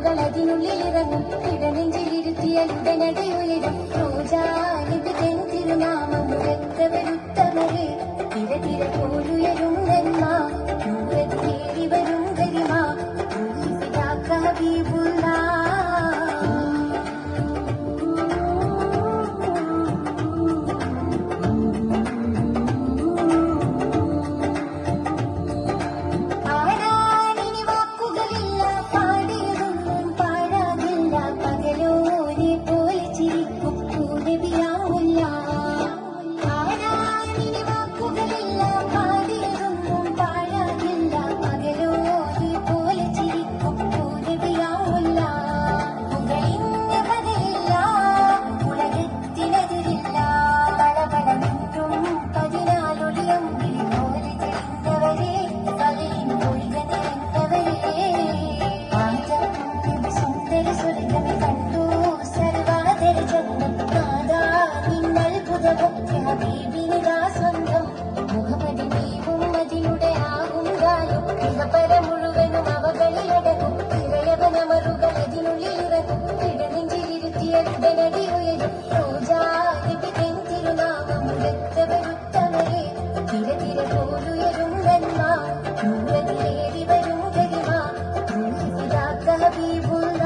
പരമറുകൾ അതിനുള്ളിലിറങ്ങും ഇടനെഞ്ചിലിരുത്തിയ ഉയരും റോജാനിത് തിരുനാമം ഉറക്കവരുത്തമരെ തിര പോലുയരും നന്മ നൂറേറി വരും ഗരിമ ഹബീബുള്ള പരമുഴുവനും അവകളിലടക്കും ഇറയവനമറുകൾ അതിനുള്ളിലിറങ്ങും ഇടനെഞ്ചിലിരുത്തിയ ഉയരും റോജാനിത് തിരുനാമം ഉറക്കവരുത്തമരെ തിര പോലുയരും നന്മ നൂറേറി വരും ഗരിമ ഹബീബുള്ള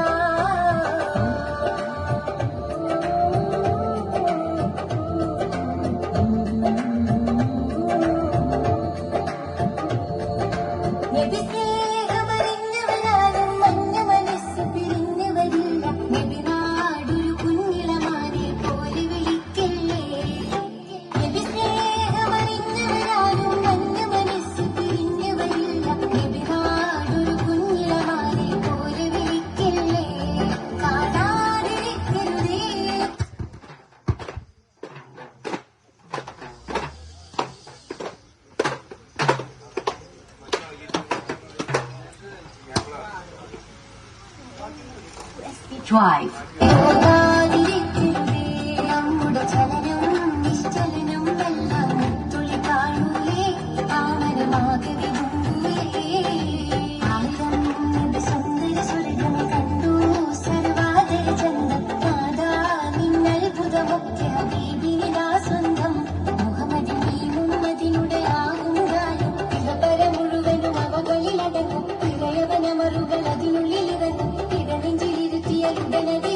Drive. നമ്മുടെ ചലനം നിശ്ചലനം എല്ലാം തുളി കാണൂലേ ആമരമാകെ സുന്ദര സ്വർഗമേ കണ്ടു സർവാദര ചന്തം നാദാ നിന്നത്ഭുതമൊക്കെ ഹബീബിനിതാ സ്വന്തം മുഹമ്മദിൻ മുഹമ്മദിനുടെ ആകും ഗാനം ഇഹപര മുഴുവനും അവകളിലടങ്ങും ഇറയവനമറുകൾ അതിനുള്ളിലിറങ്ങും ഇടനെഞ്ചിലിരുത്തിയ ഉടനടി